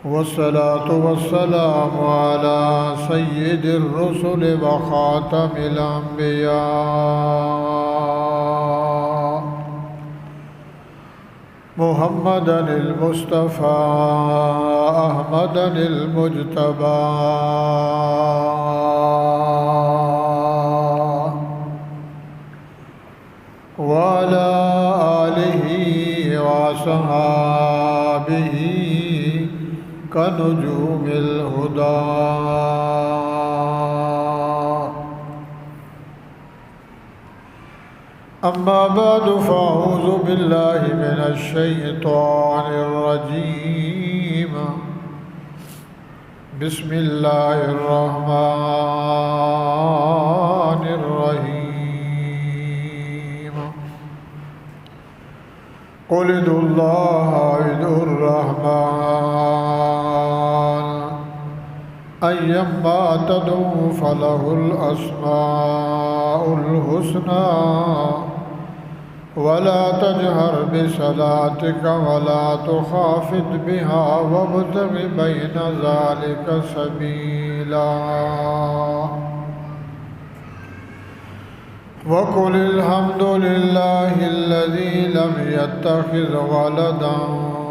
والصلاة والسلام على سيد الرسل وخاتم الأنبياء محمدا المصطفى أحمدا المجتبى وعلى آله وصحابه كنجوم الهدى. أما بعد فأعوذ بالله من الشيطان الرجيم. بسم الله الرحمن الرحيم. قل ادعوا الله ادعوا الرحمن أيما تدعوا فله الأسماء الحسنى ولا تجهر بصلاتك ولا تخافت بها وابتغ بين ذلك سبيلا وقل الحمد لله الذي لم يتخذ ولدا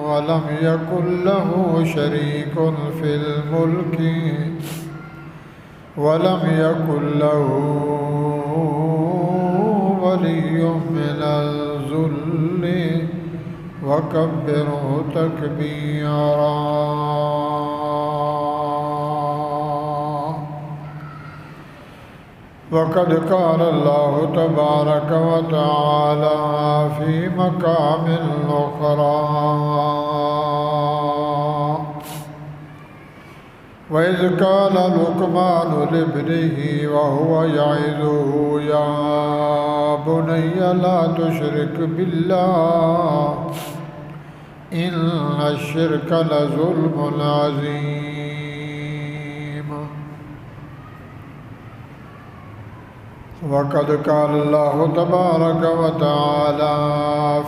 ولم يكن له شريك في الملك ولم يكن له ولي من الذل وكبره تكبيرا. وقد قال الله تبارك وتعالى في مقام أخرى: وإذ قال لقمان لابنه وهو يعظه يا بني لا تشرك بالله إن الشرك لظلم عظيم. وقد قال الله تبارك وتعالى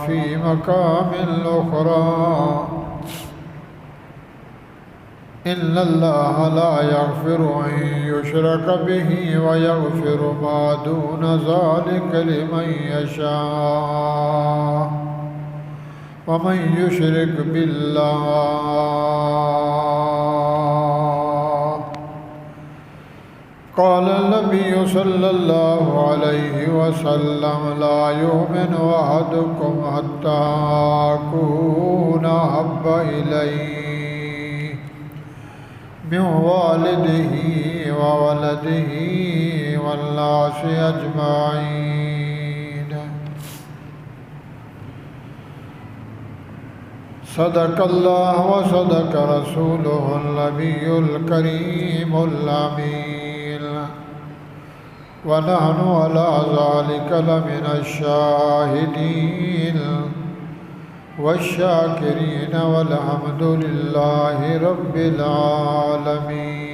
في مقام أخرى: إن الله لا يغفر أن يشرك به ويغفر ما دون ذلك لمن يشاء ومن يشرك بالله. قال النبي صلى الله عليه وسلم: لا يؤمن أحدكم حتى أكون أحب إليه من والده وولده والناس أجمعين. صدق الله وصدق رسوله النبي الكريم الأمين، ونحن على ذلك لمن الشاهدين والشاکرین والحمد للہ رب العالمین.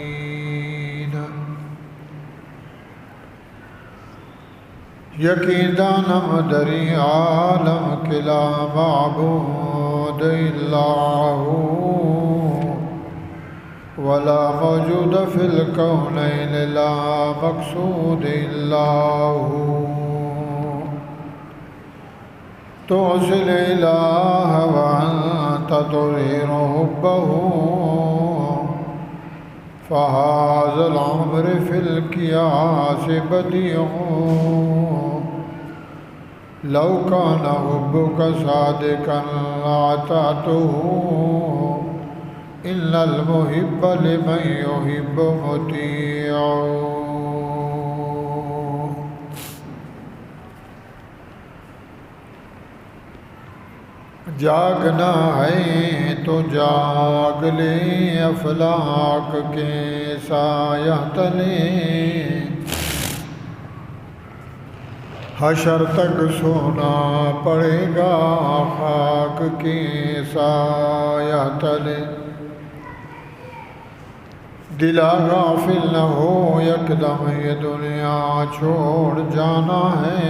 یقین دانم دری عالم کلا معبود الا ولا موجود فی الکونین لا مقصود الا توصل الہ وانت تظہر حبہ فہذا العمر فی القیاس بدیع لو کان حبک صادقا لاطعتہ ان المحب لمن یحب مطیع. جاگنا ہے تو جاگ لے افلاک کے سایہ تلے، حشر تک سونا پڑے گا خاک کے سایہ تلے. دلا غافل نہ ہو یکدم یہ دنیا چھوڑ جانا ہے،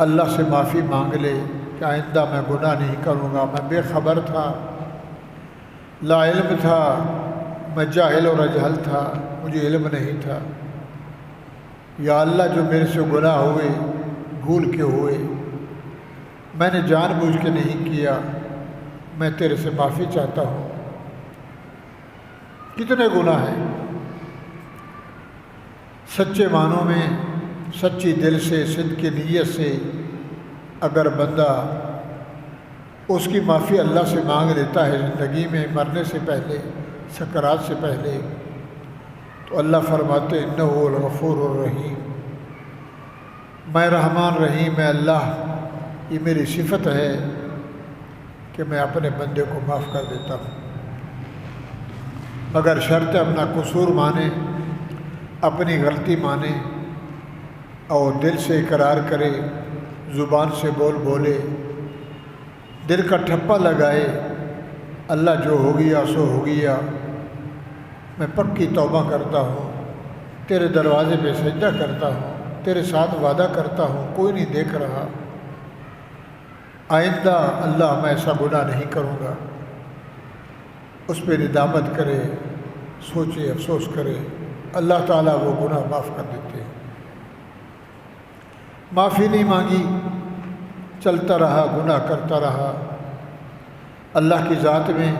اللہ سے معافی مانگ لے کہ آئندہ میں گناہ نہیں کروں گا، میں بے خبر تھا، لا علم تھا، میں جاہل اور اجہل تھا، مجھے علم نہیں تھا۔ یا اللہ جو میرے سے گناہ ہوئے بھول کے ہوئے، میں نے جان بوجھ کے نہیں کیا، میں تیرے سے معافی چاہتا ہوں۔ کتنے گناہ ہیں، سچے معنوں میں سچی دل سے صدق کی نیت سے اگر بندہ اس کی معافی اللہ سے مانگ لیتا ہے زندگی میں، مرنے سے پہلے، سکرات سے پہلے، تو اللہ فرماتے انہ الغفور الرحیم، میں رحمان رحیم، میں اللہ، یہ میری صفت ہے کہ میں اپنے بندے کو معاف کر دیتا ہوں، مگر شرط اپنا قصور مانے، اپنی غلطی مانے اور دل سے اقرار کرے، زبان سے بولے، دل کا ٹھپا لگائے، اللہ جو ہو گیا سو ہو گیا، میں پکی توبہ کرتا ہوں، تیرے دروازے پہ سجدہ کرتا ہوں، تیرے ساتھ وعدہ کرتا ہوں، کوئی نہیں دیکھ رہا، آئندہ اللہ میں ایسا گناہ نہیں کروں گا، اس پہ ندامت کرے، سوچے، افسوس کرے، اللہ تعالیٰ وہ گناہ معاف کر دیتے ہیں۔ معافی نہیں مانگی، چلتا رہا، گناہ کرتا رہا، اللہ کی ذات میں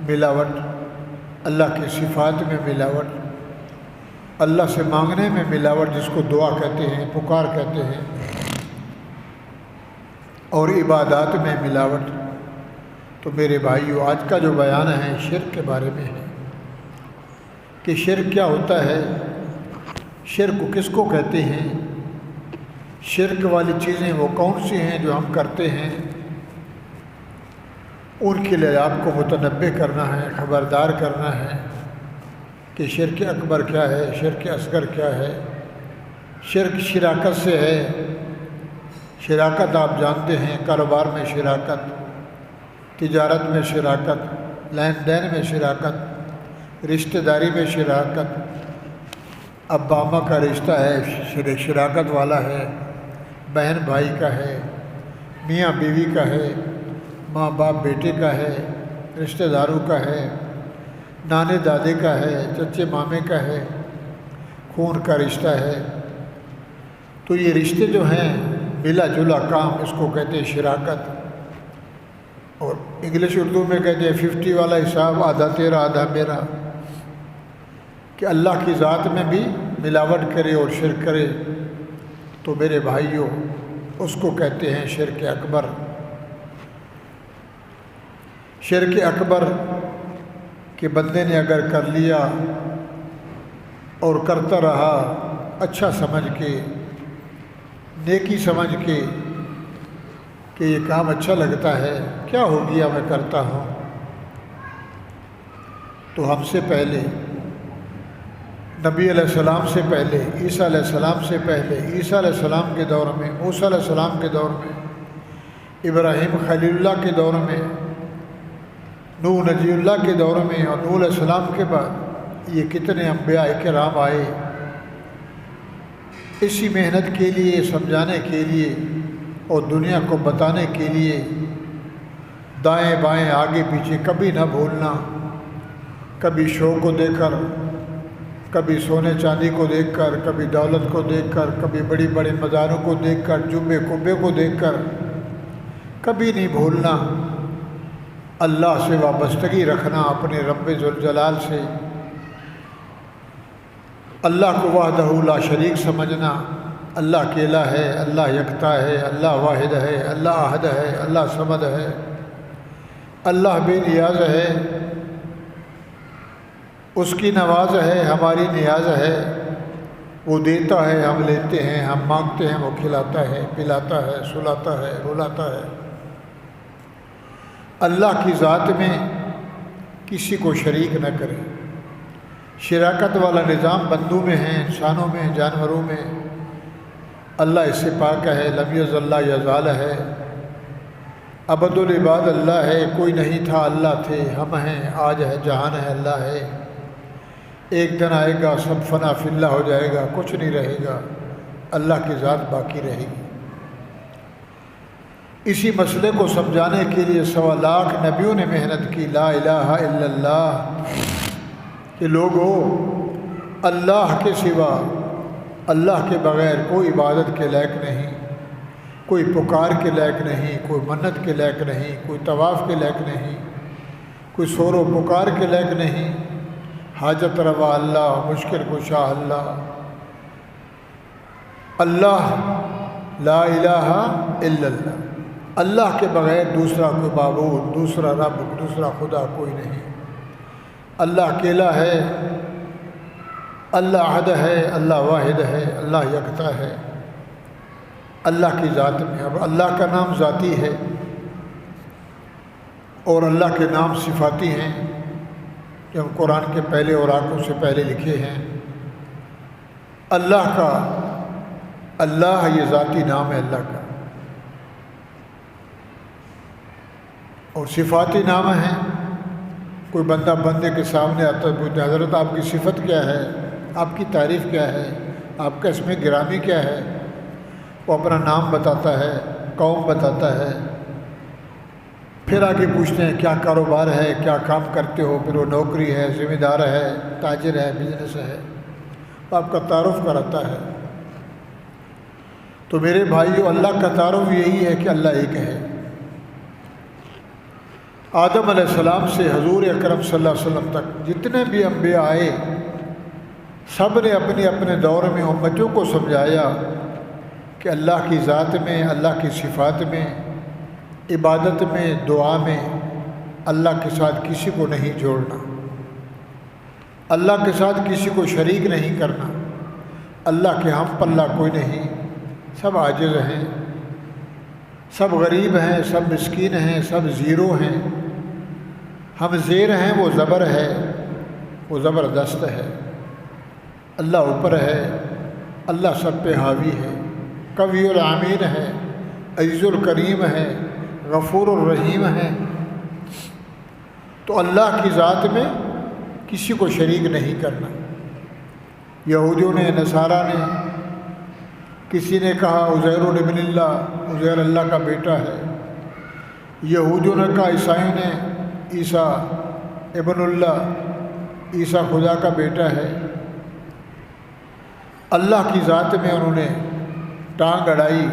ملاوٹ، اللہ کی صفات میں ملاوٹ، اللہ سے مانگنے میں ملاوٹ، جس کو دعا کہتے ہیں، پکار کہتے ہیں، اور عبادات میں ملاوٹ۔ تو میرے بھائیو، آج کا جو بیان ہے شرک کے بارے میں ہے کہ شرک کیا ہوتا ہے، شرک کس کو کہتے ہیں، شرک والی چیزیں وہ کون سی ہیں جو ہم کرتے ہیں، ان کے لیے آپ کو متنبہ کرنا ہے، خبردار کرنا ہے کہ شرک اکبر کیا ہے، شرک اصغر کیا ہے۔ شرک شراکت سے ہے، شراکت آپ جانتے ہیں، کاروبار میں شراکت، تجارت میں شراکت، لین دین میں شراکت، رشتہ داری میں شراکت، ابا اماں کا رشتہ ہے، شراکت والا ہے، بہن بھائی کا ہے، میاں بیوی کا ہے، ماں باپ بیٹے کا ہے، رشتہ داروں کا ہے، نانے دادے کا ہے، چچے مامے کا ہے، خون کا رشتہ ہے۔ تو یہ رشتے جو ہیں ملا جلا کام، اس کو کہتے ہیں شراکت، اور انگلش اردو میں کہتے ہیں 50 والا حساب، آدھا تیرا آدھا میرا، کہ اللہ کی ذات میں بھی ملاوٹ کرے اور شرک کرے، تو میرے بھائیوں اس کو کہتے ہیں شرک اکبر۔ شرک اکبر کہ بندے نے اگر کر لیا اور کرتا رہا اچھا سمجھ کے، نیکی سمجھ کے کہ یہ کام اچھا لگتا ہے، کیا ہو گیا میں کرتا ہوں، تو ہم سے پہلے، نبی علیہ السلام سے پہلے، عیسیٰ علیہ السلام سے پہلے، عیسیٰ علیہ السلام کے دور میں، موسیٰ علیہ السلام کے دور میں، ابراہیم خلیل اللہ کے دور میں، نوح نجی اللہ کے دور میں، اور نوح علیہ السلام کے بعد یہ کتنے انبیاء کرام آئے اسی محنت کے لیے، سمجھانے کے لیے اور دنیا کو بتانے کے لیے، دائیں بائیں آگے پیچھے کبھی نہ بھولنا، کبھی شو کو دیکھ کر، کبھی سونے چاندی کو دیکھ کر، کبھی دولت کو دیکھ کر، کبھی بڑی بڑے مزاروں کو دیکھ کر، جبے کبے کو دیکھ کر، کبھی نہیں بھولنا اللہ سے وابستگی رکھنا، اپنے رب ذوالجلال سے، اللہ کو وحدہ لا شریک سمجھنا، اللہ اکیلا ہے، اللہ یکتا ہے، اللہ واحد ہے، اللہ احد ہے، اللہ صمد ہے، اللہ بے نیاز ہے، اس کی نواز ہے، ہماری نیاز ہے، وہ دیتا ہے ہم لیتے ہیں، ہم مانگتے ہیں وہ کھلاتا ہے، پلاتا ہے، سلاتا ہے، رلاتا ہے۔ اللہ کی ذات میں کسی کو شریک نہ کرے۔ شراکت والا نظام بندوں میں ہے، انسانوں میں، جانوروں میں، اللہ اس سے پاک ہے، لم یزل لا یزال ہے، ابد العباد اللہ ہے، کوئی نہیں تھا اللہ تھے، ہم ہیں، آج ہے، جہان ہے، اللہ ہے، ایک دن آئے گا سب فنا فی اللہ ہو جائے گا، کچھ نہیں رہے گا، اللہ کی ذات باقی رہے گی۔ اسی مسئلے کو سمجھانے کے لیے 1.25 لاکھ نبیوں نے محنت کی، لا الہ الا اللہ، کہ لوگوں اللہ کے سوا، اللہ کے بغیر کوئی عبادت کے لائق نہیں، کوئی پکار کے لائق نہیں، کوئی منت کے لائق نہیں، کوئی طواف کے لائق نہیں، کوئی سور و پکار کے لائق نہیں، حاجت روا اللہ، مشکل کشا اللہ، اللہ لا الہ الا اللہ، اللہ کے بغیر دوسرا کوئی معبود، دوسرا رب، دوسرا خدا کوئی نہیں، اللہ اکیلا ہے، اللہ احد ہے، اللہ واحد ہے، اللہ یکتا ہے، اللہ کی ذات میں۔ اب اللہ کا نام ذاتی ہے اور اللہ کے نام صفاتی ہیں جو ہم قرآن کے پہلے اوراقوں سے پہلے لکھے ہیں۔ اللہ کا، اللہ یہ ذاتی نام ہے اللہ کا، اور صفاتی نام ہے۔ کوئی بندہ بندے کے سامنے آتا ہے، پوچھتا ہے حضرت آپ کی صفت کیا ہے، آپ کی تعریف کیا ہے، آپ کا اسم گرامی کیا ہے، وہ اپنا نام بتاتا ہے، قوم بتاتا ہے، پھر آگے پوچھتے ہیں کیا کاروبار ہے، کیا کام کرتے ہو، پھر وہ نوکری ہے، ذمہ دار ہے، تاجر ہے، بزنس ہے، تو آپ کا تعارف کراتا ہے۔ تو میرے بھائیو، اللہ کا تعارف یہی ہے کہ اللہ ایک ہے۔ آدم علیہ السلام سے حضور اکرم صلی اللہ علیہ وسلم تک جتنے بھی انبیاء آئے، سب نے اپنے اپنے دور میں امتوں کو سمجھایا کہ اللہ کی ذات میں، اللہ کی صفات میں، عبادت میں، دعا میں اللہ کے ساتھ کسی کو نہیں جوڑنا، اللہ کے ساتھ کسی کو شریک نہیں کرنا، اللہ کے ہم پلہ کوئی نہیں، سب عاجز ہیں، سب غریب ہیں، سب مسکین ہیں، سب زیرو ہیں، ہم زیر ہیں، وہ زبر ہے، وہ زبردست ہے۔ اللہ اوپر ہے، اللہ سب پہ حاوی ہے، قوی العامین ہے، عزیز الکریم ہے، غفور الرحیم ہے۔ تو اللہ کی ذات میں کسی کو شریک نہیں کرنا۔ یہودیوں نے، نصارہ نے، کسی نے کہا عزیر ابن اللہ، عزیر اللہ کا بیٹا ہے۔ یہودیوں نے کہا، عیسائیوں نے، عیسیٰ ابن اللہ، عیسیٰ خدا کا بیٹا ہے۔ اللہ کی ذات میں انہوں نے ٹانگ اڑائی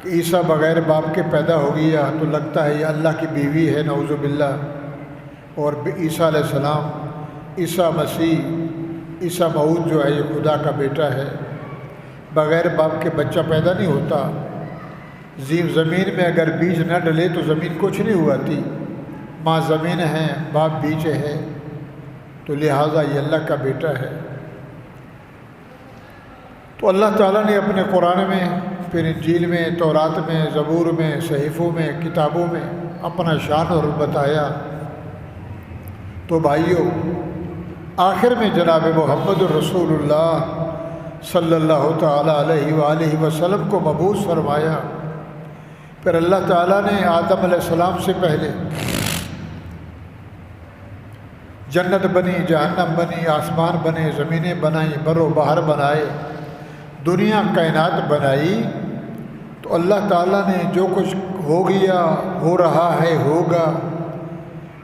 کہ عیسیٰ بغیر باپ کے پیدا ہو گیا تو لگتا ہے یہ اللہ کی بیوی ہے، نعوذ باللہ۔ اور عیسیٰ علیہ السلام، عیسیٰ مسیح، عیسیٰ موعود جو ہے یہ خدا کا بیٹا ہے، بغیر باپ کے بچہ پیدا نہیں ہوتا۔ زمین میں اگر بیج نہ ڈلے تو زمین کچھ نہیں اگاتی، ماں زمین ہے، باپ بیج ہے، تو لہٰذا یہ اللہ کا بیٹا ہے۔ تو اللہ تعالیٰ نے اپنے قرآن میں، پھر انجیل میں، تورات میں، زبور میں، صحیفوں میں، کتابوں میں اپنا شان اور بتایا۔ تو بھائیو، آخر میں جناب محمد الرسول اللہ صلی اللہ تعالیٰ علیہ وآلہ وسلم کو مبعوث فرمایا۔ پھر اللہ تعالیٰ نے آدم علیہ السلام سے پہلے جنت بنی، جہنم بنی، آسمان بنے، زمینیں بنائیں، بر و بحر بنائے، دنیا کائنات بنائی۔ تو اللہ تعالیٰ نے جو کچھ ہو گیا، ہو رہا ہے، ہوگا،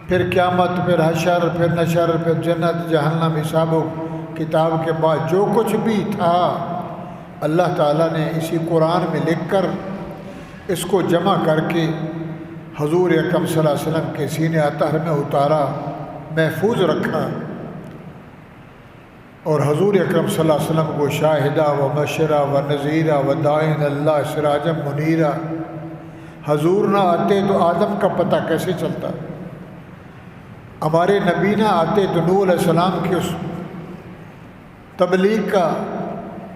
پھر قیامت، پھر حشر، پھر نشر، پھر جنت، جہنم، حساب و کتاب کے بعد جو کچھ بھی تھا، اللہ تعالیٰ نے اسی قرآن میں لکھ کر اس کو جمع کر کے حضور اکرم صلی اللہ علیہ وسلم کے سینہ اطہر میں اتارا، محفوظ رکھا، اور حضور اکرم صلی اللہ علیہ وسلم کو شاہدہ و مبشرہ و نذیرہ و داعٍ اللہ سراجا منیرہ۔ حضور نہ آتے تو آدم کا پتہ کیسے چلتا؟ ہمارے نبی نہ آتے تو نوح علیہ السلام کی اس تبلیغ کا،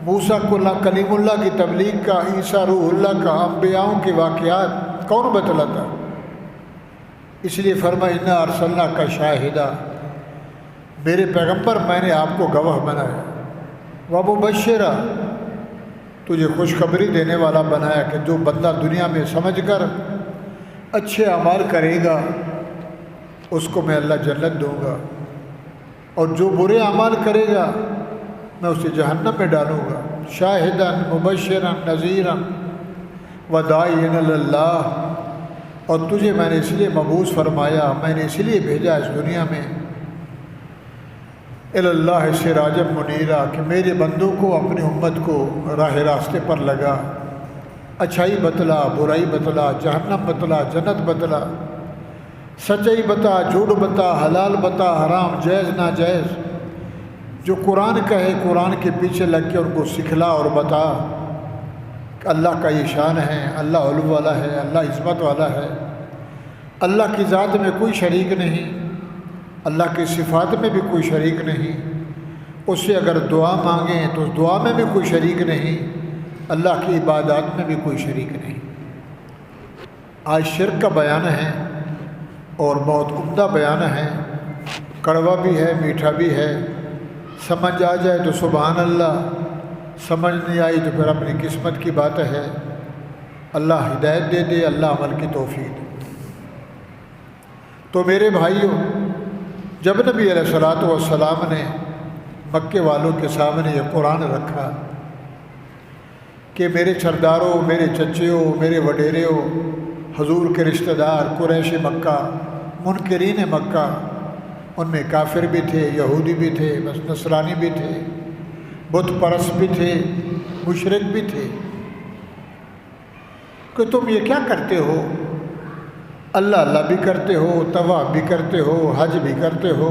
موسیٰ کلیم اللہ کی تبلیغ کا، عیسیٰ روح اللہ کا، انبیاؤں کے واقعات کون بتلاتا؟ اس لیے فرمایا انا ارسلناک شاہدہ، میرے پیغمبر میں نے آپ کو گواہ بنایا، ومبشرا، تجھے خوشخبری دینے والا بنایا کہ جو بندہ دنیا میں سمجھ کر اچھے اعمال کرے گا اس کو میں اللہ جنت دوں گا، اور جو برے اعمال کرے گا میں اسے جہنم میں ڈالوں گا۔ شاہداً مبشراً نذیراً، وداعیا اللہ، اور تجھے میں نے اس لیے مبعوث فرمایا، میں نے اس لیے بھیجا اس دنیا میں، اللہ سراجا منیرا، کہ میرے بندوں کو، اپنی امت کو راہ راستے پر لگا، اچھائی بتلا، برائی بتلا، جہنم بتلا، جنت بتلا، سچائی بتا، جھوٹ بتا، حلال بتا، حرام، جائز ناجائز، جو قرآن کا ہے قرآن کے پیچھے لگ کے ان کو سکھلا اور بتا کہ اللہ کا یہ شان ہے، اللہ علو والا ہے، اللہ عظمت والا ہے، اللہ کی ذات میں کوئی شریک نہیں، اللہ کی صفات میں بھی کوئی شریک نہیں، اس سے اگر دعا مانگیں تو اس دعا میں بھی کوئی شریک نہیں، اللہ کی عبادات میں بھی کوئی شریک نہیں۔ آج شرک کا بیان ہے اور بہت عمدہ بیان ہے، کڑوا بھی ہے، میٹھا بھی ہے، سمجھ آ جائے تو سبحان اللہ، سمجھ نہیں آئی تو پھر اپنی قسمت کی بات ہے، اللہ ہدایت دے دے، اللہ عمل کی توفیق دے۔ تو میرے بھائیوں، جب نبی علیہ الصلوۃ والسلام نے مکے والوں کے سامنے یہ قرآن رکھا کہ میرے سرداروں، میرے چچیوں، میرے وڈیروں، حضور کے رشتہ دار، قریش مکہ، منکرین مکہ، ان میں کافر بھی تھے، یہودی بھی تھے، نصرانی بھی تھے، بت پرست بھی تھے، مشرک بھی تھے، کہ تم یہ کیا کرتے ہو؟ اللہ اللہ بھی کرتے ہو، طواف بھی کرتے ہو، حج بھی کرتے ہو،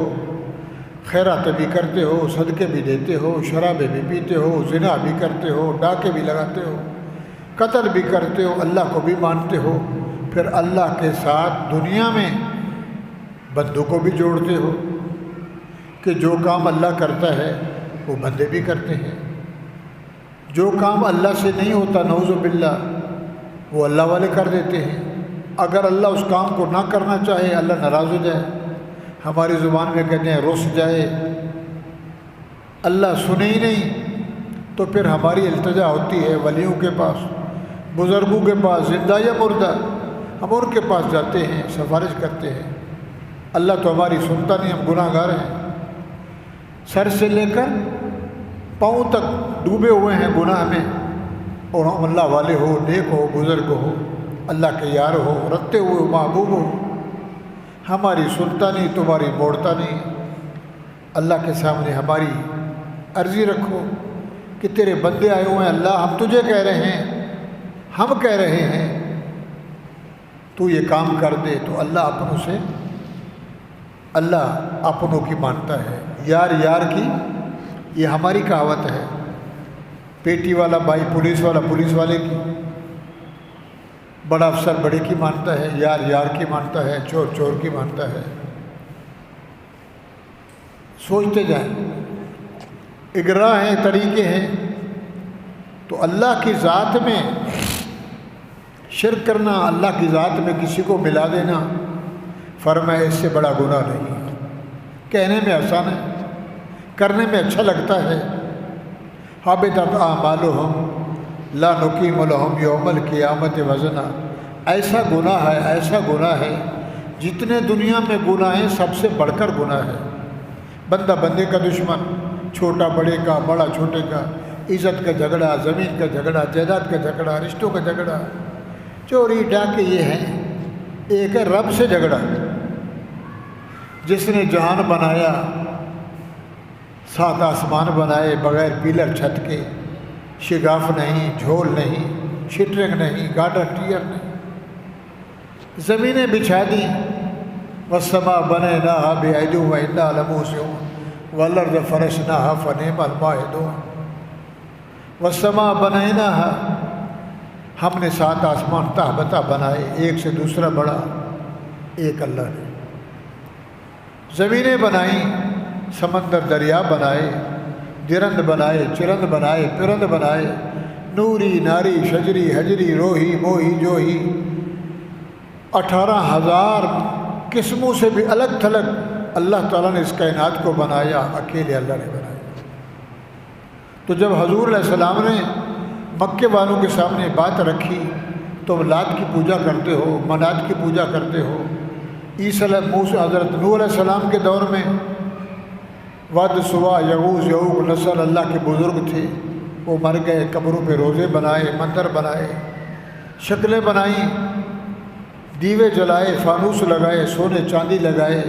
خیرات بھی کرتے ہو، صدقے بھی دیتے ہو، شرابیں بھی پیتے ہو، زنا بھی کرتے ہو، ڈاکے بھی لگاتے ہو، قتل بھی کرتے ہو، اللہ کو بھی مانتے ہو، پھر اللہ کے ساتھ دنیا میں بندوں کو بھی جوڑتے ہو کہ جو کام اللہ کرتا ہے وہ بندے بھی کرتے ہیں، جو کام اللہ سے نہیں ہوتا نعوذ باللہ وہ اللہ والے کر دیتے ہیں۔ اگر اللہ اس کام کو نہ کرنا چاہے، اللہ ناراض ہو جائے، ہماری زبان میں کہتے ہیں رس جائے، اللہ سنے ہی نہیں، تو پھر ہماری التجا ہوتی ہے ولیوں کے پاس، بزرگوں کے پاس، زندہ یا مردہ، ہم ان کے پاس جاتے ہیں، سفارش کرتے ہیں، اللہ تو ہماری سنتا نہیں، ہم گناہ گار ہیں، سر سے لے کر پاؤں تک ڈوبے ہوئے ہیں گناہ میں، اور ہم اللہ والے ہو، نیک ہو، بزرگ ہو، اللہ کے یار ہو، رتے ہوئے محبوب ہو، ہماری سنتا نہیں، تمہاری موڑتا نہیں۔ اللہ کے سامنے ہماری عرضی رکھو کہ تیرے بندے آئے ہوئے ہیں اللہ، ہم تجھے کہہ رہے ہیں، ہم کہہ رہے ہیں تو یہ کام کر دے، تو اللہ اپنوں سے، اللہ اپنوں کی مانتا ہے، یار یار کی، یہ ہماری کہاوت ہے، پیٹی والا بھائی پولیس والا پولیس والے کی، بڑا افسر بڑے کی مانتا ہے، یار یار کی مانتا ہے، چور چور کی مانتا ہے۔ سوچتے جائیں، اگراہ ہیں، طریقے ہیں، تو اللہ کی ذات میں شرک کرنا، اللہ کی ذات میں کسی کو ملا دینا، فرمایا اس سے بڑا گناہ نہیں ہے۔ کہنے میں آسان ہے، کرنے میں اچھا لگتا ہے۔ حبطت اعمالہم لا نقیم لہم یوم القیامت وزنا، ایسا گناہ ہے، ایسا گناہ ہے، جتنے دنیا میں گناہ ہیں سب سے بڑھ کر گناہ ہے۔ بندہ بندے کا دشمن، چھوٹا بڑے کا، بڑا چھوٹے کا، عزت کا جھگڑا، زمین کا جھگڑا، جائیداد کا جھگڑا، رشتوں کا جھگڑا، چوری ڈاکے، یہ ہیں۔ ایک ہے رب سے جھگڑا، جس نے جہان بنایا، 7 آسمان بنائے بغیر پیلر چھت کے، شگاف نہیں، جھول نہیں، شٹرنگ نہیں، گاڈر ٹیئر نہیں، زمینیں بچھا دی، والسماء بنیناہا بِأَیْدٍ وَإِنَّا لَمُوسِعُونَ وَالْأَرْضَ فَرَشْنَاهَا فَنِعْمَ الْمَاهِدُونَ والسماء بنیناہا، ہم نے 7 آسمان تہبتہ بنائے، ایک سے دوسرا بڑا ایک اللہ نے۔ زمینیں بنائیں، سمندر دریا بنائے، درند بنائے، چرند بنائے، پرند بنائے، نوری، ناری، شجری، حجری، روحی، موہی، جوہی، 18,000 قسموں سے بھی الگ تھلگ اللہ تعالیٰ نے اس کائنات کو بنایا، اکیلے اللہ نے بنایا۔ تو جب حضور علیہ السلام نے مکے والوں کے سامنے بات رکھی تو لات کی پوجا کرتے ہو، منات کی پوجا کرتے ہو۔ حضرت نوح علیہ السلام کے دور میں ود، سوا، یغوث، یعوق، نصر اللہ کے بزرگ تھے، وہ مر گئے، قبروں پہ روزے بنائے، مندر بنائے، شکلیں بنائیں، دیوے جلائے، فانوس لگائے، سونے چاندی لگائے،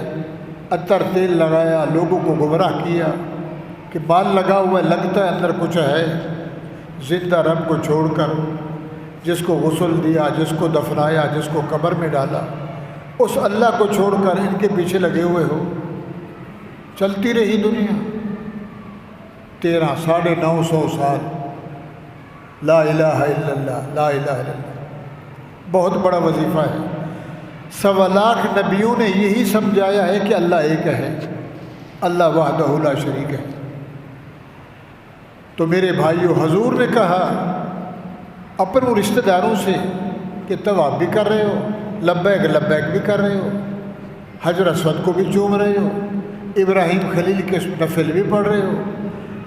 عطر تیل لگایا، لوگوں کو گمراہ کیا کہ مال لگا ہوا ہے، لگتا ہے اندر کچھ ہے۔ زندہ رب کو چھوڑ کر، جس کو غسل دیا، جس کو دفنایا، جس کو قبر میں ڈالا، اس اللہ کو چھوڑ کر ان کے پیچھے لگے ہوئے ہو۔ چلتی رہی دنیا 950 سال، لا الہ الا اللہ، لا الہ الا اللہ، بہت بڑا وظیفہ ہے۔ 1.25 لاکھ نبیوں نے یہی سمجھایا ہے کہ اللہ ایک ہے، اللہ وحدہ لا شریک ہے۔ تو میرے بھائیو، حضور نے کہا اپنے رشتہ داروں سے کہ طواف بھی کر رہے ہو، لبیک لبیک بھی کر رہے ہو، حجر اسود کو بھی چوم رہے ہو، ابراہیم خلیل کے نفل بھی پڑھ رہے ہو،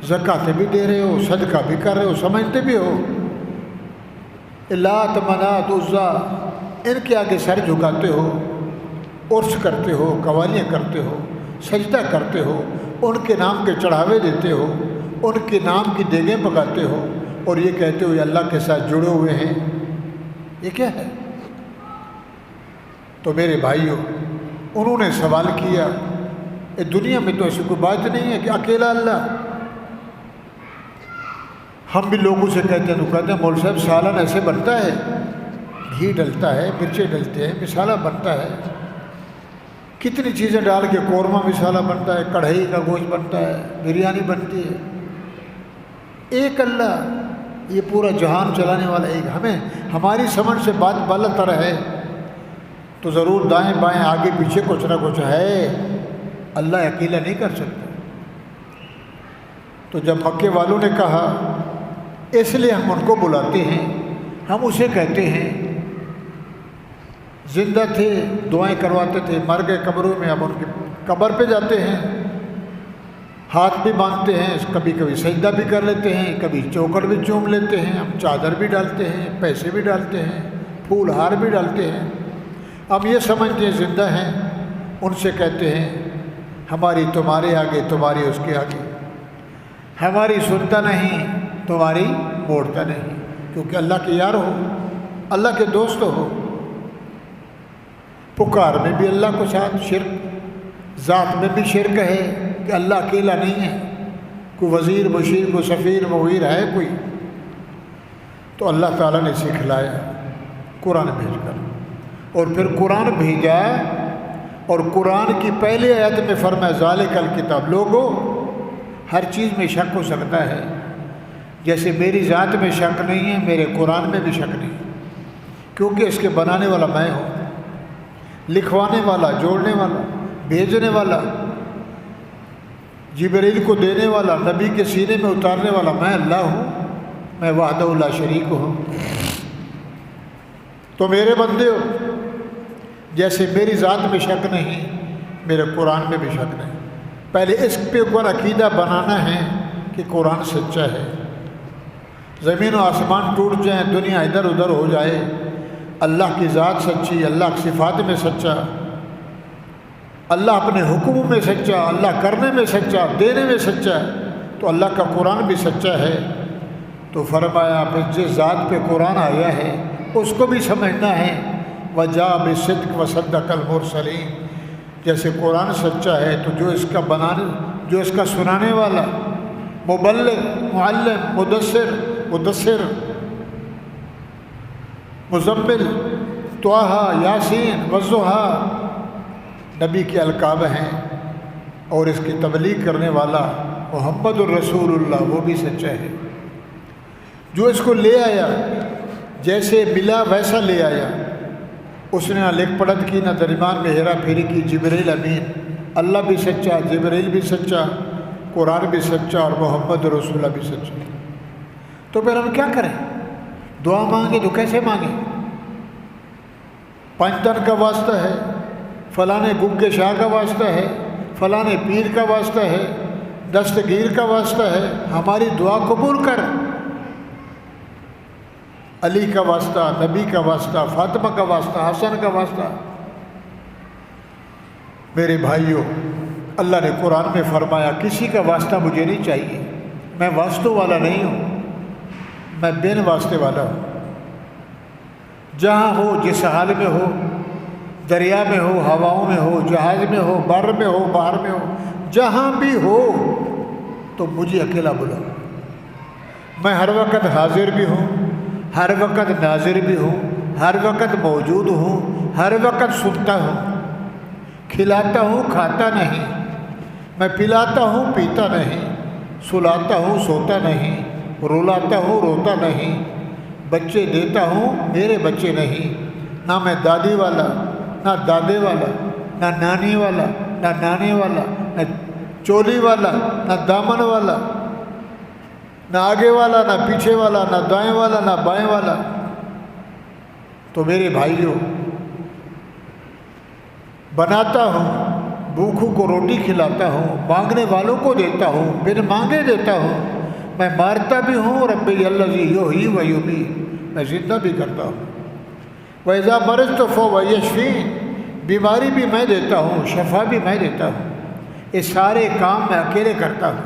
زکوٰۃ بھی دے رہے ہو، صدقہ بھی کر رہے ہو، سمجھتے بھی ہو، لات منات عزا ان کے آگے سر جھکاتے ہو، عرس کرتے ہو، قوالیاں کرتے ہو، سجدہ کرتے ہو، ان کے نام کے چڑھاوے دیتے ہو، ان کے نام کی دیگیں پکاتے ہو، اور یہ کہتے ہو یہ اللہ کے ساتھ جڑے ہوئے ہیں، یہ کیا ہے؟ تو میرے بھائیوں، انہوں نے سوال کیا دنیا میں تو ایسی کوئی بات نہیں ہے کہ اکیلا اللہ؟ ہم بھی لوگوں سے کہتے ہیں تو کہتے ہیں مول صاحب سالن ایسے بنتا ہے، گھی ڈلتا ہے، مرچیں ڈلتے ہیں، مسالہ بنتا ہے، کتنی چیزیں ڈال کے قورمہ مسالہ بنتا ہے، کڑھائی کا گوشت بنتا ہے، بریانی بنتی ہے۔ ایک اللہ، یہ پورا جہان چلانے والا ایک، ہمیں ہماری سمجھ سے بات غلط طرح ہے تو ضرور دائیں بائیں آگے پیچھے کچھ نہ کچھ ہے، اللہ اکیلا نہیں کر سکتا۔ تو جب مکے والوں نے کہا اس لیے ہم ان کو بلاتے ہیں، ہم اسے کہتے ہیں زندہ تھے دعائیں کرواتے تھے، مر گئے قبروں میں، اب ان کی قبر پہ جاتے ہیں، ہاتھ بھی باندھتے ہیں، کبھی کبھی سجدہ بھی کر لیتے ہیں، کبھی چوکڑ بھی چوم لیتے ہیں، ہم چادر بھی ڈالتے ہیں، پیسے بھی ڈالتے ہیں، پھول ہار بھی ڈالتے ہیں، ہم یہ سمجھتے ہیں زندہ ہیں۔ ان سے کہتے ہیں ہماری تمہارے آگے، تمہاری اس کے آگے، ہماری سنتا نہیں، تمہاری موڑتا نہیں، کیونکہ اللہ کے یار ہو، اللہ کے دوست ہو۔ پکار میں بھی اللہ کو ساتھ، شرک ذات میں بھی شرک ہے کہ اللہ اکیلا نہیں ہے، کوئی وزیر مشیر، کوئی سفیر مغیر ہے کوئی، تو اللہ تعالیٰ نے سکھلایا قرآن بھیج کر، اور پھر قرآن بھیجا، اور قرآن کی پہلی آیت میں فرمایا ذالک الکتاب، لوگوں ہر چیز میں شک ہو سکتا ہے، جیسے میری ذات میں شک نہیں ہے، میرے قرآن میں بھی شک نہیں، کیونکہ اس کے بنانے والا میں ہوں، لکھوانے والا، جوڑنے والا، بھیجنے والا، جبریل کو دینے والا، نبی کے سینے میں اتارنے والا میں اللہ ہوں، میں وحدہ لا شریک ہوں۔ تو میرے بندے ہو، جیسے میری ذات میں شک نہیں، میرے قرآن میں بھی شک نہیں، پہلے اس پہ اوپر عقیدہ بنانا ہے کہ قرآن سچا ہے۔ زمین و آسمان ٹوٹ جائیں، دنیا ادھر ادھر ہو جائے، اللہ کی ذات سچی، اللہ کی صفات میں سچا، اللہ اپنے حکموں میں سچا، اللہ کرنے میں سچا، دینے میں سچا، تو اللہ کا قرآن بھی سچا ہے۔ تو فرمایا پھر جس ذات پہ قرآن آیا ہے اس کو بھی سمجھنا ہے، وَجَاءَ بِالصِّدْقِ وَصَدَّقَ الْمُرْسَلِينَ، جیسے قرآن سچا ہے تو جو اس کا بنانے، جو اس کا سنانے والا، مبلغ، معلم، مدثر، مزمل، طٰہٰ، یاسین، والضحیٰ، نبی کے القاب ہیں، اور اس کی تبلیغ کرنے والا محمد الرسول اللہ، وہ بھی سچا ہے۔ جو اس کو لے آیا، جیسے ملا ویسا لے آیا، اس نے نہ لکھ پڑھت کی، نہ درمیان میں ہیرا پھیری کی۔ جبریل امین، اللہ بھی سچا، جبریل بھی سچا، قرآن بھی سچا، اور محمد رسول اللہ بھی سچا۔ تو پھر ہم کیا کریں؟ دعا مانگے تو کیسے مانگیں؟ پنجتن کا واسطہ ہے، فلانے گگ شاہ کا واسطہ ہے، فلانے پیر کا واسطہ ہے، دستگیر کا واسطہ ہے، ہماری دعا قبول کر۔ علی کا واسطہ، نبی کا واسطہ، فاطمہ کا واسطہ، حسن کا واسطہ۔ میرے بھائیوں، اللہ نے قرآن میں فرمایا کسی کا واسطہ مجھے نہیں چاہیے، میں واسطوں والا نہیں ہوں، میں بن واسطے والا ہوں۔ جہاں ہو، جس حال میں ہو، دریا میں ہو، ہواؤں میں ہو، جہاز میں ہو، بر میں ہو، باہر میں ہو، جہاں بھی ہو تو مجھے اکیلا بلاؤ۔ میں ہر وقت حاضر بھی ہوں، ہر وقت ناظر بھی ہوں، ہر وقت موجود ہوں، ہر وقت سنتا ہوں، کھلاتا ہوں کھاتا نہیں، میں پلاتا ہوں پیتا نہیں، سلاتا ہوں سوتا نہیں، رلاتا ہوں روتا نہیں، بچے دیتا ہوں میرے بچے نہیں، نہ میں دادی والا، نہ دادے والا، نہ نانی والا، نہ نانے والا، نہ چولی والا، نہ دامن والا، نہ آگے والا، نہ پیچھے والا، نہ دائیں والا، نہ بائیں والا۔ تو میرے بھائیوں، بناتا ہوں، بھوکھوں کو روٹی کھلاتا ہوں، مانگنے والوں کو دیتا ہوں، بن مانگے دیتا ہوں، میں مارتا بھی ہوں، ربی الذی یحیی و یمیت، میں زندہ بھی کرتا ہوں، وَإِذَا مَرِضْتُ فَهُوَ یشفین، بیماری بھی میں دیتا ہوں، شفا بھی میں دیتا ہوں، یہ سارے کام میں اکیلے کرتا ہوں،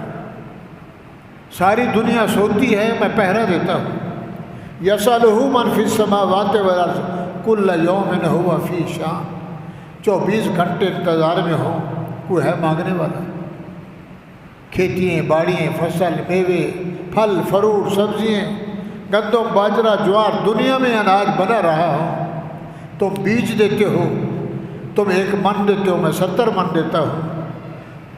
ساری دنیا سوتی ہے میں پہرا دیتا ہوں، یسألہ من فی السماوات والارض کل یوم ہوا فی شان، 24 گھنٹے انتظار میں ہوں، کوئی ہے مانگنے والا۔ کھیتیاں باڑیاں، فصل، میوے، پھل فروٹ، سبزیاں، گندم، باجرہ، جوار، دنیا میں اناج بنا رہا ہوں، تم بیج دیتے ہو، تم 1 من دیتے ہو، میں 70 من دیتا ہوں،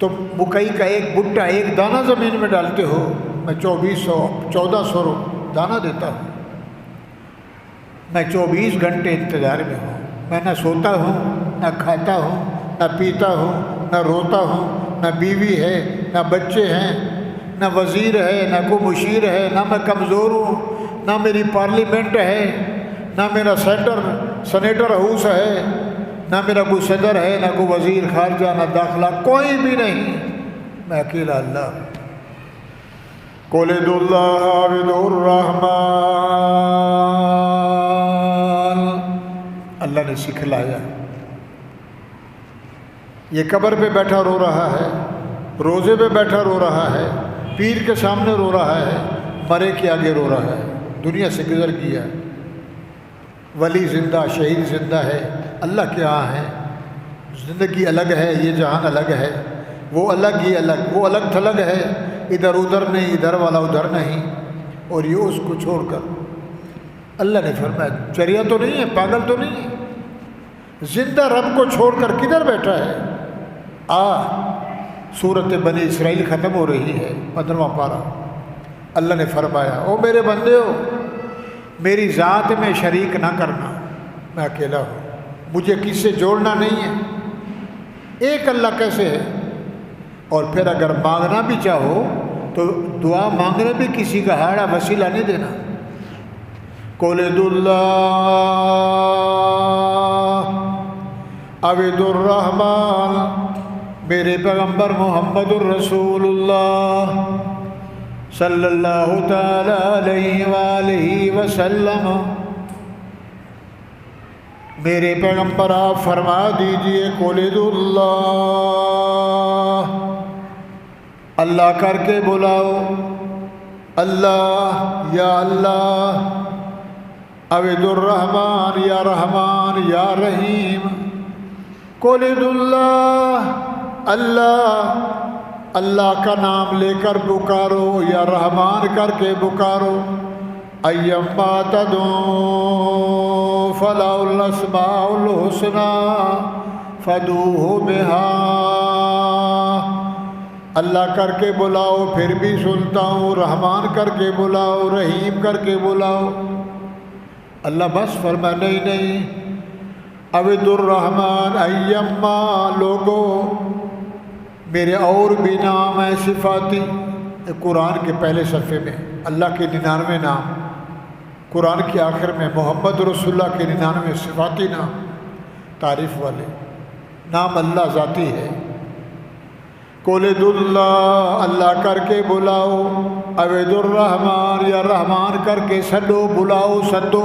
تم مکئی کا ایک بھٹا ایک دانہ زمین میں ڈالتے ہو، میں 1400 دانہ دیتا ہوں، میں 24 گھنٹے انتظار میں ہوں، میں نہ سوتا ہوں، نہ کھاتا ہوں، نہ پیتا ہوں، نہ روتا ہوں، نہ بیوی ہے، نہ بچے ہیں، نہ وزیر ہے، نہ کوئی مشیر ہے، نہ میں کمزور ہوں، نہ میری پارلیمنٹ ہے، نہ میرا سینیٹر ہاؤس ہے، نہ میرا کوئی صدر ہے، نہ کوئی وزیر خارجہ، نہ داخلہ، کوئی بھی نہیں، میں اکیلا اللہ۔ قُلِ ادعوا اللَّهَ أَوِ ادعوا الرَّحْمَٰنَ، اللہ نے سکھلایا۔ یہ قبر پہ بیٹھا رو رہا ہے، روزے پہ بیٹھا رو رہا ہے، پیر کے سامنے رو رہا ہے، مرے کے آگے رو رہا ہے، دنیا سے گزر گیا، ولی زندہ، شہید زندہ ہے، اللہ کے ہاں ہے، زندگی الگ ہے، یہ جہان الگ ہے، وہ الگ یہ الگ، وہ الگ تھلگ ہے، ادھر ادھر نہیں، ادھر والا ادھر نہیں، اور یہ اس کو چھوڑ کر اللہ نے فرمایا چریا تو نہیں ہے، پاگل تو نہیں ہے، زندہ رب کو چھوڑ کر کدھر بیٹھا ہے؟ سورت بنی اسرائیل ختم ہو رہی ہے، 15واں پارہ، اللہ نے فرمایا او میرے بندے ہو، میری ذات میں شریک نہ کرنا، میں اکیلا ہوں، مجھے کس سے جوڑنا نہیں ہے، ایک اللہ کیسے ہے؟ اور پھر اگر مانگنا بھی چاہو تو دعا مانگنے بھی کسی کا ہاڑا وسیلہ نہیں دینا۔ قُلِ ادعوا اللَّهَ أَوِ ادعوا الرَّحْمَٰنَ، میرے پیغمبر محمد الرسول اللہ صلی اللہ تعالی علیہ وآلہ وسلم، میرے پیغمبر آپ فرما دیجئے قُلِ ادعوا اللَّهَ، اللہ کر کے بلاؤ، اللہ یا اللہ، او ادعوا الرحمن یا رحمان یا رحیم، قُلِ ادعوا اللہ، اللہ اللہ کا نام لے کر پکارو یا رحمان کر کے پکارو، ایما تدعوا فلہ الاسماء الحسنی فادعوہ بہا، اللہ کر کے بلاؤ پھر بھی سنتا ہوں، رحمان کر کے بلاؤ، رحیم کر کے بلاؤ، اللہ بس فرما نہیں نہیں، عبد الرحمن ایما، لوگو میرے اور بھی نام ہیں صفاتی، قرآن کے پہلے صفحے میں اللہ کے 99 نام، قرآن کے آخر میں محمد رسول اللہ کے 99 صفاتی نام، تعریف والے نام اللہ ذاتی ہے۔ قُلِ ادعوا اللہ، اللہ کر کے بلاؤ، عبد الرحمن یا رحمان کر کے سدو، بلاؤ سدو،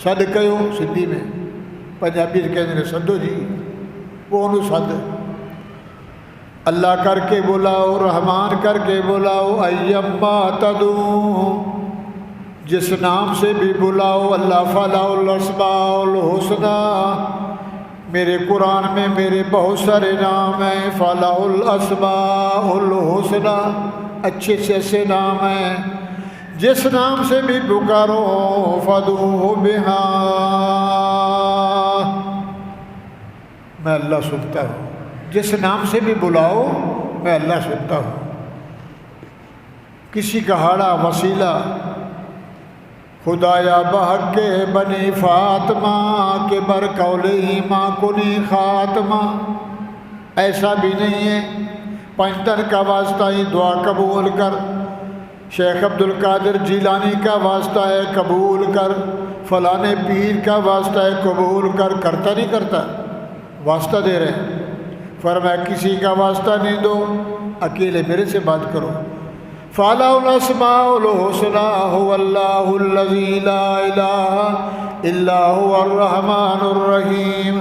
سد کہو سندھی میں، پنجابی کہتے ہیں سدو جی، وہ انہوں سد، اللہ کر کے بلاؤ، رحمان کر کے بلاؤ، ایما تدعو، جس نام سے بھی بلاؤ اللہ فلاح الاسماء الحسنی، میرے قرآن میں میرے بہت سارے نام ہیں، فلاح الاسماء الحسنی، اچھے سے اچھے نام ہیں، جس نام سے بھی پکارو فادعوہ بہا، میں اللہ سنتا ہوں، جس نام سے بھی بلاؤ میں اللہ سنتا ہوں۔ کسی کا ہاڑا وسیلہ خدایا بحق کے بنی فاطمہ کے بر قولہی ماں کنی خاتمہ، ایسا بھی نہیں ہے۔ پنجتن کا واسطہ ہی دعا قبول کر، شیخ عبد القادر جیلانی کا واسطہ ہے قبول کر، فلاں پیر کا واسطہ ہے قبول کر، کرتا نہیں کرتا، واسطہ دے رہے ہیں۔ فرمایا کسی کا واسطہ نہیں دو، اکیلے میرے سے بات کرو۔ فَلَهُ الْأَسْمَاءُ الْحُسْنَىٰ هُوَ اللَّهُ الَّذِي لَا إِلَٰهَ إِلَّا هُوَ الرَّحْمَٰنُ الرَّحِيمُ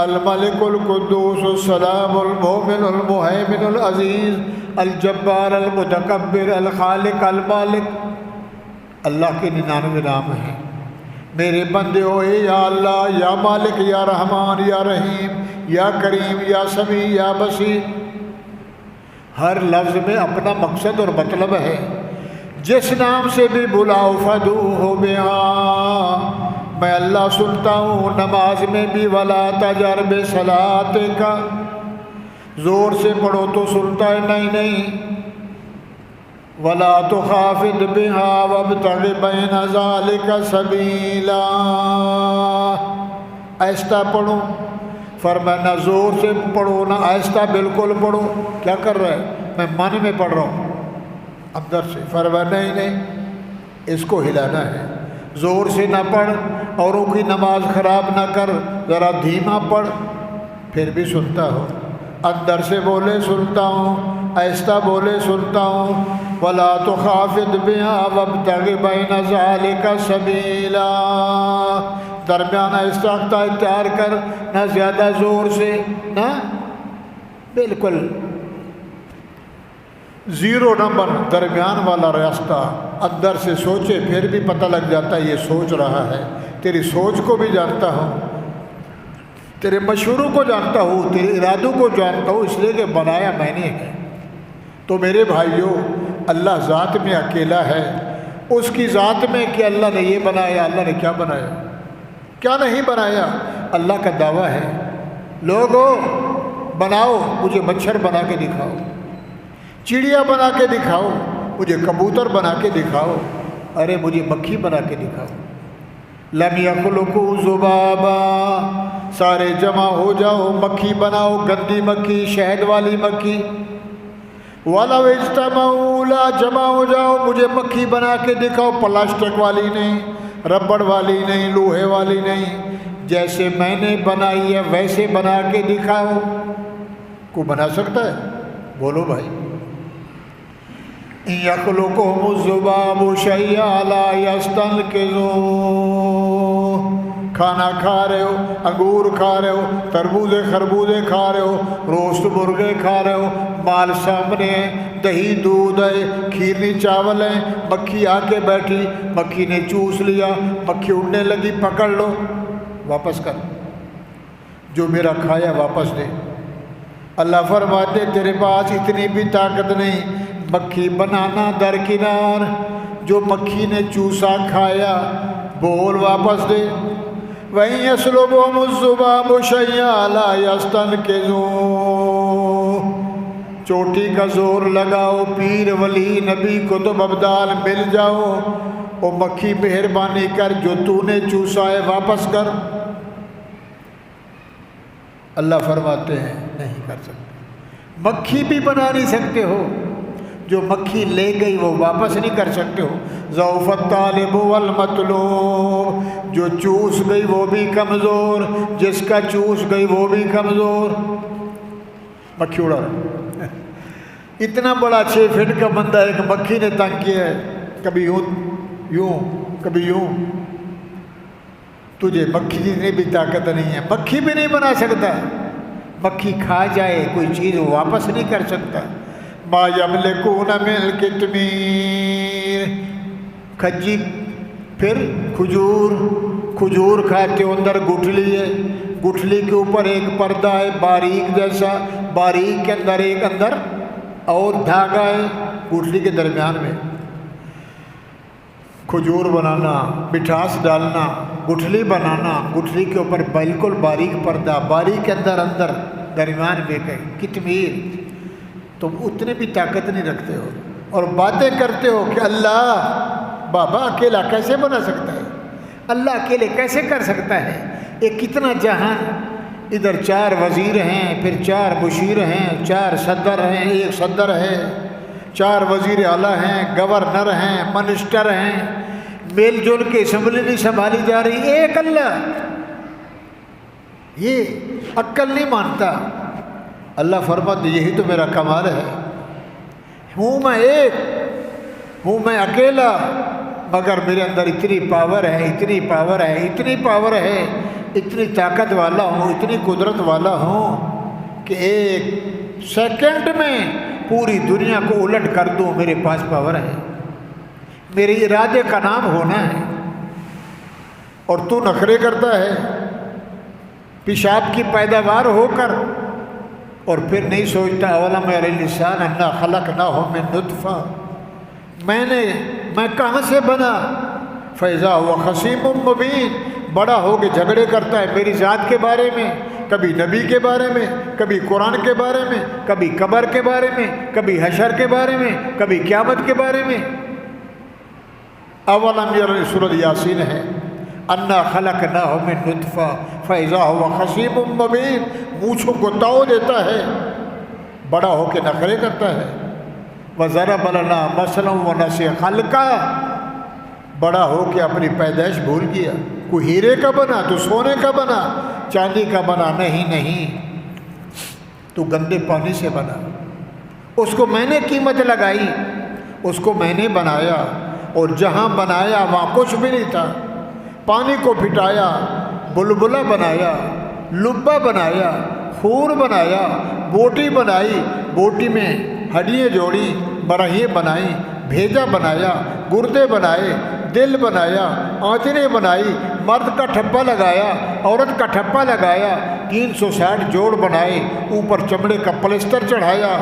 الْمَلِكُ الْقُدُّوسُ السَّلَامُ الْمُؤْمِنُ الْمُهَيْمِنُ الْعَزِيزُ الْجَبَّارُ الْمُتَكَبِّرُ الْخَالِقُ الْمَالِكُ۔ اللہ کے 99 نام ہیں۔ میرے بندے ہوئے یا اللہ، یا مالک، یا رحمان، یا رحیم، یا کریم، یا سمیع، یا بصیر، ہر لفظ میں اپنا مقصد اور مطلب ہے۔ جس نام سے بھی بلاؤ فادعوہ بہا، میں اللہ سنتا ہوں، نماز میں بھی ولا تجہر بصلاتک، زور سے پڑھو تو سنتا ہے نہیں، ولا تخافت بہا وابتغ بین ذلک سبیلا، آہستہ پڑھو، فرمایا نہ زور سے پڑھو نہ آہستہ بالکل پڑھو۔ کیا کر رہا ہے؟ میں من میں پڑھ رہا ہوں اندر سے، فرمایا نہیں، اس کو ہلانا ہے، زور سے نہ پڑھ، اوروں کی نماز خراب نہ کر، ذرا دھیما پڑھ، پھر بھی سنتا ہو، اندر سے بولے سنتا ہوں، آہستہ بولے سنتا ہوں۔ ولا تخافت بہا وابتغ بین ذلک سبیلا، درمیانہ استقامت اختیار کر، نہ زیادہ زور سے نہ بالکل 0 نمبر، درمیان والا راستہ۔ اندر سے سوچے پھر بھی پتہ لگ جاتا ہے یہ سوچ رہا ہے، تیری سوچ کو بھی جانتا ہوں، تیرے مشوروں کو جانتا ہوں، تیرے ارادوں کو جانتا ہوں، اس لیے کہ بنایا میں نے ہے۔ تو میرے بھائیوں، اللہ ذات میں اکیلا ہے، اس کی ذات میں کہ اللہ نے یہ بنایا، اللہ نے کیا بنایا، کیا نہیں بنایا، اللہ کا دعویٰ ہے۔ لوگوں بناؤ، مجھے مچھر بنا کے دکھاؤ، چڑیا بنا کے دکھاؤ، مجھے کبوتر بنا کے دکھاؤ، ارے مجھے مکھی بنا کے دکھاؤ۔ لم یخلقوا ذبابا، سارے جمع ہو جاؤ، مکھی بناؤ، گندی مکھی، شہد والی مکھی۔ وَلَوْ اجْتَمَعُوا، لا جمع ہو جاؤ، مجھے مکھی بنا کے دکھاؤ، پلاسٹک والی نہیں، ربڑ والی نہیں، لوہے والی نہیں، جیسے میں نے بنائی ہے ویسے بنا کے دکھاؤ۔ کوئی بنا سکتا ہے؟ بولو بھائی۔ إِن يَخْلُقْهُمُ الذُّبَابُ شَيْئًا لَا يَسْتَنقِذُوهُ، کھانا کھا رہے ہو، انگور کھا رہے ہو، تربوزے خربوزے کھا رہے ہو، روسٹ مرغے کھا رہے ہو، مال سامنے ہے، دہی دودھ ہے، کھیرنی چاول ہے، مکھی آ کے بیٹھی، مکھی نے چوس لیا، مکھی اڑنے لگی، پکڑ لو، واپس کر، جو میرا کھایا واپس دے۔ اللہ فرماتے تیرے پاس اتنی بھی طاقت نہیں، مکھی بنانا درکنار، جو مکھی نے چوسا کھایا بول واپس دے۔ وَإِن يَسْلُبْهُمُ الذُّبَابُ شَيْئًا لَا يَسْتَنقِذُوهُ، چوٹی کا زور لگاؤ، پیر ولی نبی کتب ابدال مل جاؤ، او مکھی مہربانی کر، جو تو نے چوسا ہے واپس کر۔ اللہ فرماتے ہیں نہیں کر سکتے، مکھی بھی بنا نہیں سکتے ہو، جو مکھی لے گئی وہ واپس نہیں کر سکتے ہو۔ ضعف الطالب والمطلوب، جو چوس گئی وہ بھی کمزور، جس کا چوس گئی وہ بھی کمزور۔ مکھی اڑا رہا، اتنا بڑا 6 فٹ کا بندہ ایک مکھی نے تنگ کیا ہے، کبھی یوں کبھی یوں، تجھے مکھی جتنی بھی طاقت نہیں ہے، مکھی بھی نہیں بنا سکتا۔ مکھی کھا جائے کوئی چیز وہ واپس نہیں کر سکتا۔ ما یملکون من القطمیر، کھجی پھر کھجور کھاتے ہو، اندر گٹھلی ہے، گٹھلی کے اوپر ایک پردہ ہے باریک جیسا، باریک کے اندر ایک اندر اور دھاگا ہے گٹھلی کے درمیان میں۔ کھجور بنانا، مٹھاس ڈالنا، گٹھلی بنانا، گٹھلی کے اوپر بالکل باریک پردہ، باریک کے اندر درمیان میں کتمیر، تم اتنے بھی طاقت نہیں رکھتے ہو اور باتیں کرتے ہو کہ اللہ بابا اکیلا کیسے بنا سکتا ہے، اللہ اکیلے کیسے کر سکتا ہے، یہ کتنا جہان، ادھر 4 وزیر ہیں، پھر 4 مشیر ہیں، 4 صدر ہیں، 1 صدر ہے، 4 وزیر اعلیٰ ہیں، گورنر ہیں، منسٹر ہیں، میل جول کے اسمبلی نہیں سنبھالی جا رہی، ایک اللہ، یہ عقل نہیں مانتا۔ اللہ فرماتے یہی تو میرا کمال ہے، ہوں میں ایک، ہوں میں اکیلا، مگر میرے اندر اتنی پاور ہے، اتنی پاور ہے، اتنی پاور ہے، اتنی طاقت والا ہوں، اتنی قدرت والا ہوں کہ ایک سیکنڈ میں پوری دنیا کو الٹ کر دوں، میرے پاس پاور ہے، میرے ارادے کا نام ہونا ہے۔ اور تو نخرے کرتا ہے پیشاب کی پیداوار ہو کر، اور پھر نہیں سوچتا اولم یری الانسان انا خلقناہ من نطفہ، میں کہاں سے بنا، فاذا هو خصیم مبین، بڑا ہو کے جھگڑے کرتا ہے میری ذات کے بارے میں، کبھی نبی کے بارے میں، کبھی قرآن کے بارے میں، کبھی قبر کے بارے میں، کبھی حشر کے بارے میں، کبھی قیامت کے بارے میں۔ اولم یری، سورۃ یاسین ہے، انا خلقناہ من نطفہ فاذا هو خصیم مبین، مونچھوں کو تاؤ دیتا ہے، بڑا ہو کے نخرے کرتا ہے۔ وَضَرَبَ لَنَا مَثَلًا وَنَسِیَ خَلْقَهُ، بڑا ہو کے اپنی پیدائش بھول گیا، کوئی ہیرے کا بنا تو سونے کا بنا، چاندی کا بنا، نہیں، تو گندے پانی سے بنا، اس کو میں نے قیمت لگائی، اس کو میں نے بنایا، اور جہاں بنایا وہاں کچھ بھی نہیں تھا، پانی کو پھٹایا، بلبلہ بنایا، لبہ بنایا، خور بنایا، بوٹی بنائی، بوٹی میں ہڈیاں جوڑی، برہیں بنائی، بھیجا بنایا، گردے بنائے، دل بنایا، آنتیں بنائی، مرد کا ٹھپا لگایا، عورت کا ٹھپا لگایا، 360 جوڑ بنائے، اوپر چمڑے کا پلسٹر چڑھایا۔